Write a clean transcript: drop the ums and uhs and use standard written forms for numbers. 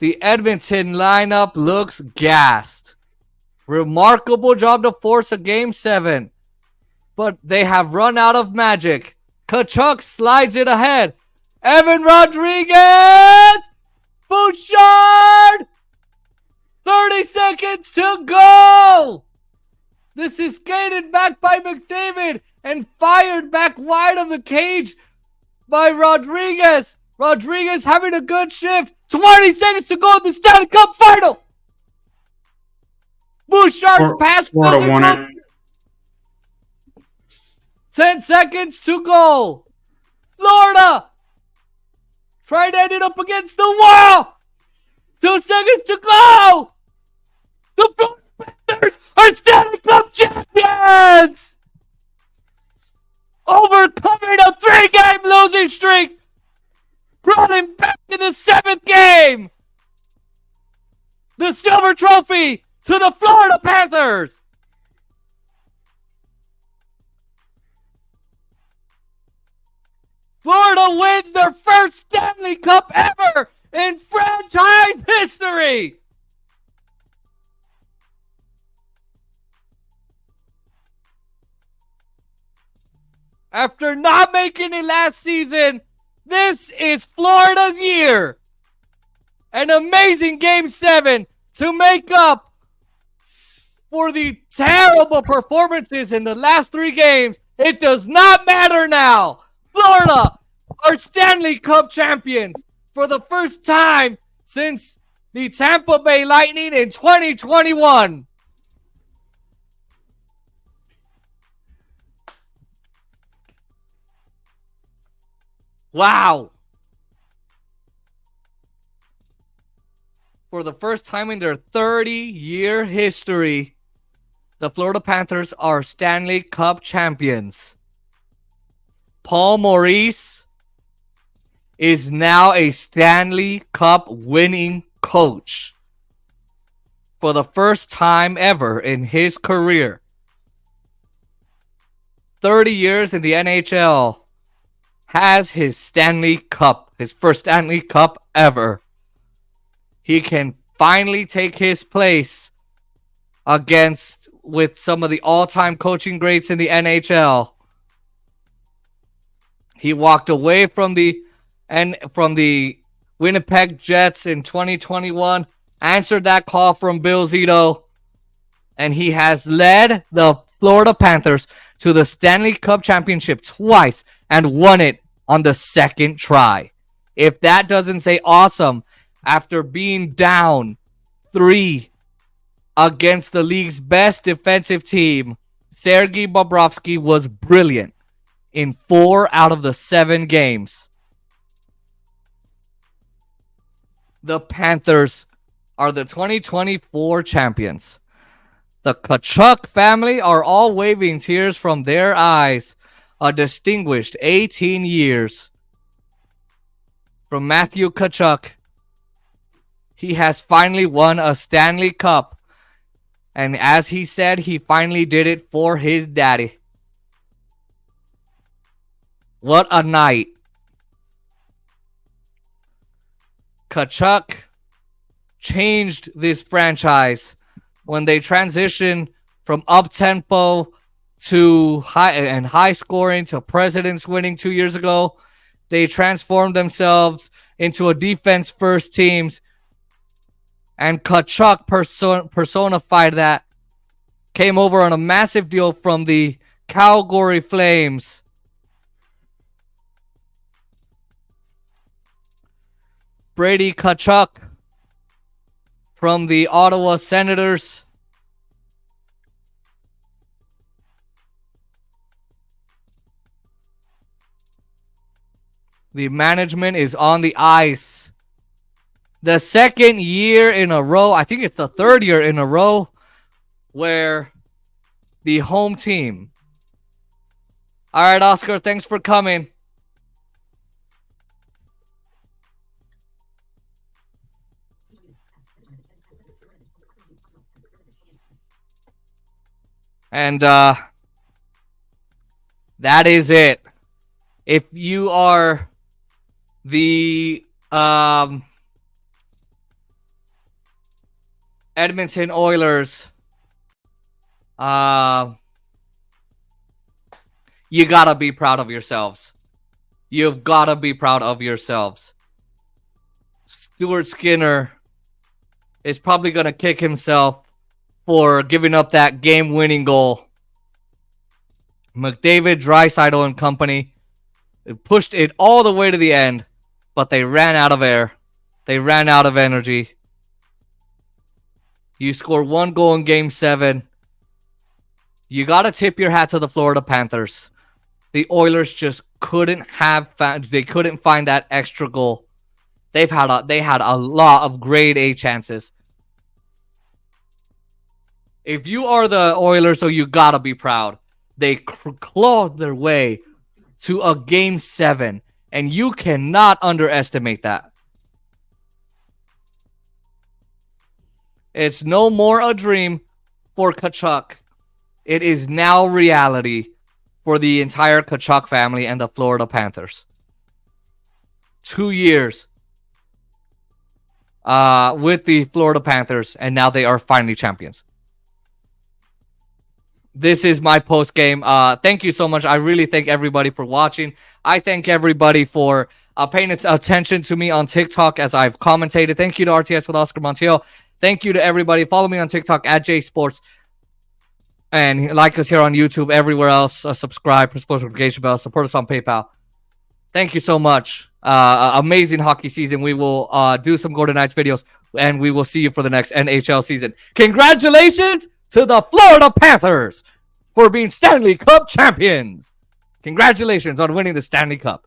The Edmonton lineup looks gassed. Remarkable job to force a Game 7. But they have run out of magic. Tkachuk slides it ahead. Evan Rodriguez! Bouchard! 30 seconds to go! This is skated back by McDavid and fired back wide of the cage by Rodriguez. Rodriguez having a good shift. 20 seconds to go in the Stanley Cup Final. Bouchard's pass Florida won it. 10 seconds to go. Florida trying to end it up against the wall. 2 seconds to go. The Florida Panthers are Stanley Cup champions. Overcoming a 3-game losing streak. Brought him back in the 7th game. The silver trophy to the Florida Panthers. Florida wins their first Stanley Cup ever in franchise history. After not making it last season, this is Florida's year. An amazing Game 7 to make up for the terrible performances in the last 3 games. It does not matter now. Florida are Stanley Cup champions for the first time since the Tampa Bay Lightning in 2021. Wow. For the first time in their 30-year history, the Florida Panthers are Stanley Cup champions. Paul Maurice is now a Stanley Cup winning coach. For the first time ever in his career. 30 years in the NHL. Has his Stanley Cup, his first Stanley Cup ever. He can finally take his place with some of the all-time coaching greats in the NHL. He walked away from the Winnipeg Jets in 2021, answered that call from Bill Zito, and he has led the Florida Panthers to the Stanley Cup championship twice and won it on the second try. If that doesn't say awesome, after being down 3 against the league's best defensive team, Sergei Bobrovsky was brilliant in 4 out of the 7 games. The Panthers are the 2024 champions. The Tkachuk family are all waving tears from their eyes. A distinguished 18 years from Matthew Tkachuk. He has finally won a Stanley Cup. And as he said, he finally did it for his daddy. What a night. Tkachuk changed this franchise when they transitioned from up-tempo to high scoring to Presidents winning 2 years ago. They transformed themselves into a defense-first teams. And Tkachuk personified that. Came over on a massive deal from the Calgary Flames. Brady Tkachuk from the Ottawa Senators. The management is on the ice. The second year in a row, I think it's the third year in a row, where the home team. All right, Oscar, thanks for coming. And that is it. If you are the Edmonton Oilers. You gotta be proud of yourselves. You've gotta be proud of yourselves. Stuart Skinner is probably gonna kick himself for giving up that game-winning goal. McDavid, Draisaitl, and company pushed it all the way to the end, but they ran out of air. They ran out of energy. You score one goal in Game 7. You got to tip your hat to the Florida Panthers. The Oilers just couldn't find that extra goal. They had a lot of grade A chances. If you are the Oilers, so you got to be proud. They clawed their way to a Game 7, and you cannot underestimate that. It's no more a dream for Tkachuk. It is now reality for the entire Tkachuk family and the Florida Panthers. 2 years with the Florida Panthers, and now they are finally champions. This is my post game. Thank you so much. I really thank everybody for watching. I thank everybody for paying attention to me on TikTok as I've commentated. Thank you to RTS with Oscar Montiel. Thank you to everybody. Follow me on TikTok at JSports. And like us here on YouTube, everywhere else. Subscribe, press the notification bell, support us on PayPal. Thank you so much. Amazing hockey season. We will do some Golden Knights videos, and we will see you for the next NHL season. Congratulations to the Florida Panthers for being Stanley Cup champions. Congratulations on winning the Stanley Cup.